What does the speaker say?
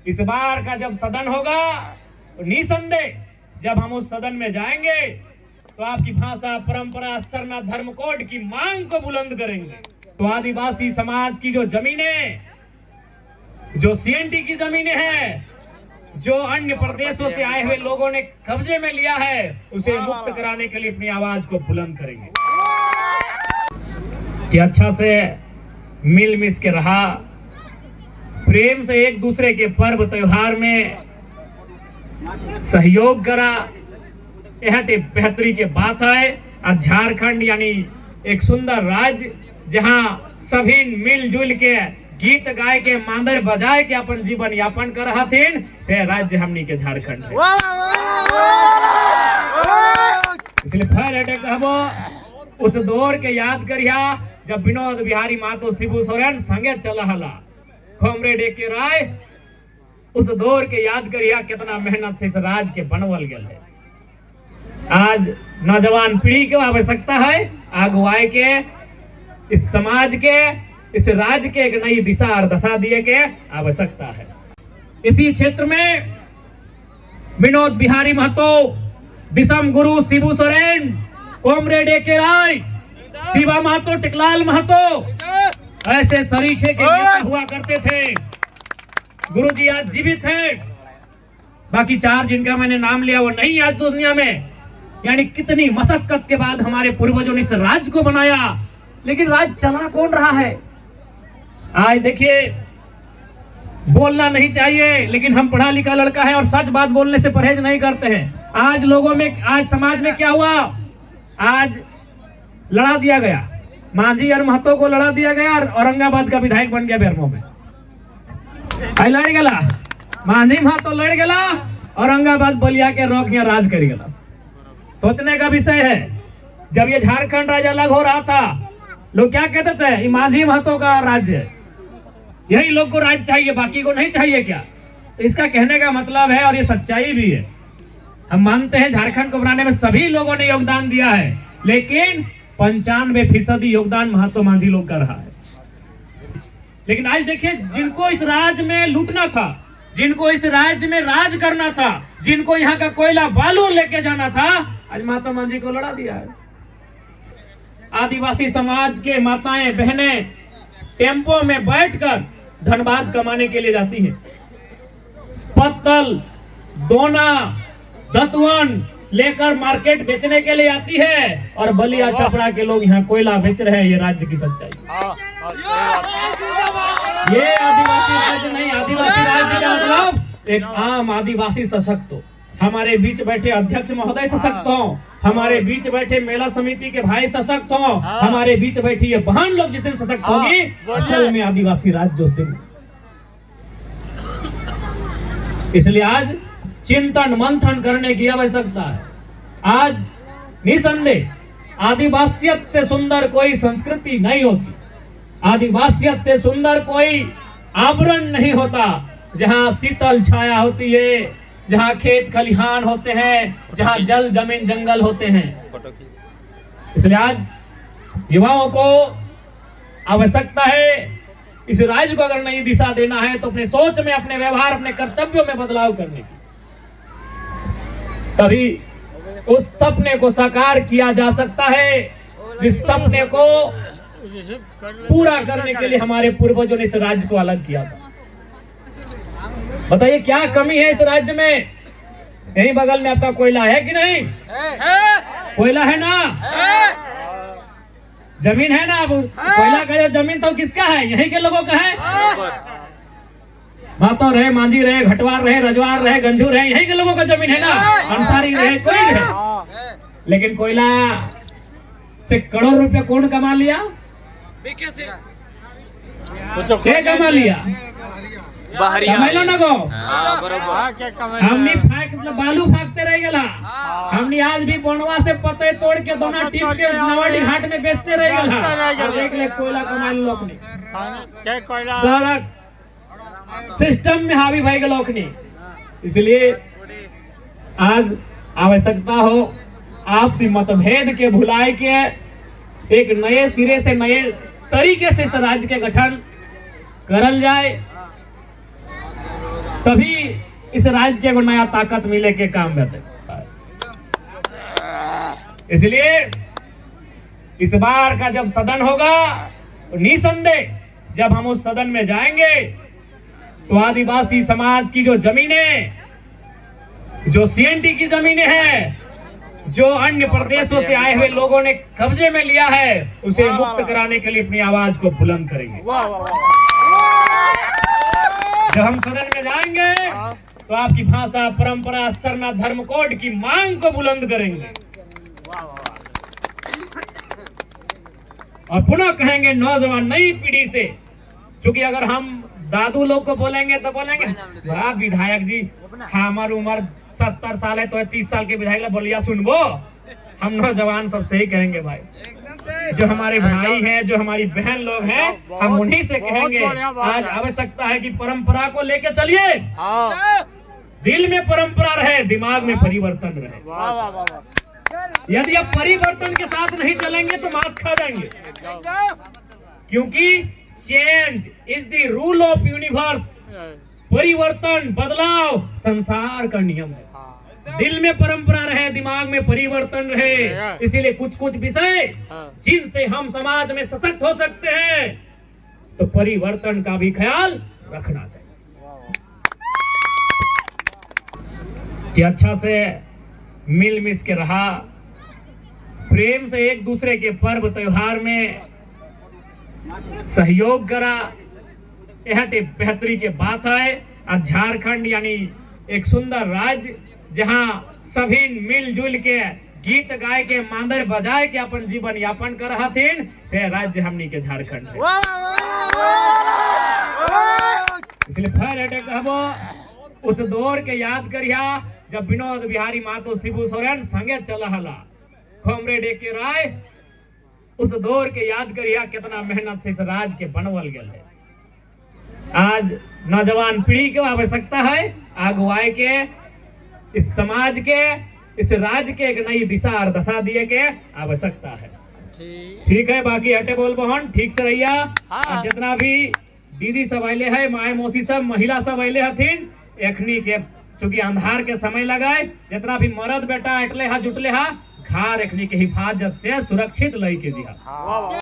इस बार का जब सदन होगा तो निसंदेह जब हम उस सदन में जाएंगे तो आपकी भाषा, परंपरा, सरना, धर्म कोड की मांग को बुलंद करेंगे। तो आदिवासी समाज की जो जमीनें, जो सीएनटी की जमीनें हैं, जो अन्य प्रदेशों से आए हुए लोगों ने कब्जे में लिया है, उसे मुक्त कराने के लिए अपनी आवाज को बुलंद करेंगे कि अच्छा से मिल मिस के रहा, प्रेम से एक दूसरे के पर्व त्योहार में सहयोग करा। यह बेहतरी के बात है। और झारखंड यानी एक सुंदर राज्य जहां सभी मिलजुल के गीत गाय के, मांदर बजाए के अपन जीवन यापन कर रहा थे, से राज्य हमनी के झारखंड है। इसलिए फिर अटैक कहबो उस दौर के याद करिया जब विनोद बिहारी महतो, शिबू सोरेन संगे चल हला, कॉमरेड ए.के. राय, उस दौर के याद करिया कितना मेहनत से इस राज्य के बनवल गया है। आज नौजवान पीढ़ी की आवश्यकता है अगुवाई के, इस समाज के, इस राज्य के एक नई दिशा और दशा दिए के आवश्यकता है। इसी क्षेत्र में विनोद बिहारी महतो, दिसम गुरु शिबू सोरेन, कॉमरेड ए.के. राय, शिवा महतो, टिकलाल महतो ऐसे सरीखे के नेता हुआ करते थे। गुरुजी आज जीवित है, बाकी चार जिनका मैंने नाम लिया वो नहीं आज दुनिया में। यानी कितनी मशक्कत के बाद हमारे पूर्वजों ने इस राज्य को बनाया, लेकिन राज्य चला कौन रहा है? आज देखिए, बोलना नहीं चाहिए लेकिन हम पढ़ा लिखा लड़का है और सच बात बोलने से परहेज नहीं करते हैं। आज लोगों में, आज समाज में क्या हुआ, आज लड़ा दिया गया, मांझी और महतो को लड़ा दिया गया और औरंगाबाद का विधायक बन गया बेरमो में। लड़ गला मांझी महतो, लड़ गला औरंगाबाद बलिया के रोक यहाँ राज कर गला। सोचने का विषय है, जब ये झारखंड राज्य अलग हो रहा था, लोग क्या कहते थे, ये मांझी महतो का राज्य है, यही लोग को राज्य चाहिए, बाकी को नहीं चाहिए क्या? तो इसका कहने का मतलब है, और ये सच्चाई भी है, हम मानते हैं झारखंड को बनाने में सभी लोगों ने योगदान दिया है, लेकिन 95% योगदान महतो मांझी लोग का रहा है। लेकिन आज देखिए, जिनको इस राज्य में लूटना था, जिनको इस राज्य में राज करना था, जिनको यहाँ का कोयला बालू लेके जाना था, आज महतो मांझी को लड़ा दिया है। आदिवासी समाज के माताएं बहनें टेम्पो में बैठकर धनबाद कमाने के लिए जाती हैं, पत्तल, दोना, दतवन लेकर मार्केट बेचने के लिए आती है, और बलिया छपरा के लोग यहाँ कोयला बेच रहे हैं। ये राज्य की सच्चाई, ये आदिवासी राज्य नहीं। आदिवासी राज्य का मतलब एक आम आदिवासी सशक्त हो, हमारे बीच बैठे अध्यक्ष महोदय सशक्त हो, हमारे बीच बैठे मेला समिति के भाई सशक्त हो, हमारे बीच बैठी ये बहन लोग जिस दिन सशक्त होगी, असल में आदिवासी राज्य उस दिन। इसलिए आज चिंतन मंथन करने की आवश्यकता है। आज निसंदेह आदिवासियत से सुंदर कोई संस्कृति नहीं होती, आदिवासियत से सुंदर कोई आवरण नहीं होता, जहां शीतल छाया होती है, जहां खेत खलिहान होते हैं, जहां जल जमीन जंगल होते हैं। इसलिए आज युवाओं को आवश्यकता है, इस राज्य को अगर नई दिशा देना है तो अपने सोच में, अपने व्यवहार, अपने कर्तव्यों में बदलाव करने की, तभी उस सपने को साकार किया जा सकता है जिस सपने को पूरा करने के लिए हमारे पूर्वजों ने इस राज्य को अलग किया था। बताइए क्या कमी है इस राज्य में? यही बगल में आपका कोयला है कि नहीं? कोयला है ना, जमीन है ना। कोयला का जो जमीन तो किसका है? यही के लोगों का है। महतो रहे, मांझी रहे, घटवार रहे, रजवार रहे, गंजू रहे, यही के लोगों का जमीन है ना। अंसारी रहे, कोई रहे, लेकिन कोयला से करोड़ रुपया कौन कमा लिया? क्या कमा लिया? हमने बालू फाकते रह गया, हमने आज भी बनवा से पते तोड़ के दोना टीप के नवाडी घाट में बेचते रह गया। देख ले कोयला कमा लोग ने, सड़क सिस्टम में हावी भाई के लोग ने। इसलिए आज आवश्यकता हो आपसी मतभेद के भुलाए के एक नए सिरे से, नए तरीके से इस राज्य के गठन करल जाए। तभी इस राज्य के एगो नया ताकत मिले के काम में। इसलिए इस बार का जब सदन होगा तो निसंदेह जब हम उस सदन में जाएंगे तो आदिवासी समाज की जो जमीनें, जो सीएनटी की जमीनें हैं, जो अन्य प्रदेशों से आए हुए लोगों ने कब्जे में लिया है, उसे मुक्त कराने के लिए अपनी आवाज को बुलंद करेंगे। जब हम सदन में जाएंगे तो आपकी भाषा, परंपरा, सरना, धर्म कोड की मांग को बुलंद करेंगे और पुनः कहेंगे नौजवान नई पीढ़ी से, क्योंकि अगर हम दादू लोग को बोलेंगे तो बोलेंगे बड़ा विधायक जी, हमारी उम्र 70 साल है तो 30 साल के विधायक बोलिया सुनबो। हम नौजवान सबसे ही कहेंगे भाई, जो हमारे भाई हैं, जो हमारी बहन लोग हैं, हम उन्हीं से कहेंगे आज आवश्यकता है कि परंपरा को लेकर चलिए। दिल में परंपरा रहे, दिमाग में परिवर्तन रहे। यदि आप परिवर्तन के साथ नहीं चलेंगे तो मात खा जाएंगे, क्योंकि change is the rule of universe. परिवर्तन, बदलाव संसार का नियम है। दिल में परंपरा रहे, दिमाग में परिवर्तन रहे। इसीलिए कुछ कुछ विषय जिनसे हम समाज में सशक्त हो सकते हैं, तो परिवर्तन का भी ख्याल रखना चाहिए कि अच्छा से मिल मिस के रहा, प्रेम से एक दूसरे के पर्व त्योहार में सहयोग करा। यह बेहतरी के बात है। और झारखंड यानी एक सुंदर राज्य जहां सभी मिलजुल के गीत गाय के, मांदर बजाए के अपन जीवन यापन कर रहा थे, से राज्य हमनी के झारखंड है। इसलिए फिर अटैक कहबो उस दौर के याद करिया जब विनोद बिहारी महतो शिबू सोरेन संगे चला हला कॉमरेड ए.के. राय। उस दौर के याद करिया कितना मेहनत से इस राज्य के बनवल गया है। आज नौजवान पीढ़ी की आवश्यकता है अगुवाई के, इस समाज के, इस राज्य के एक नई दिशा और दशा दिए के आवश्यकता है। ठीक है, बाकी हटे बोल बहन ठीक से रहिया। और जितना भी दीदी सब अले है, माए मौसी सब, महिला सब अले हथिन, एखनी के चूंकि अंधार के समय लगाए, जितना भी मर्द बेटा अटले हा जुटले हा, घर एखनी के हिफाजत से सुरक्षित लई के जी।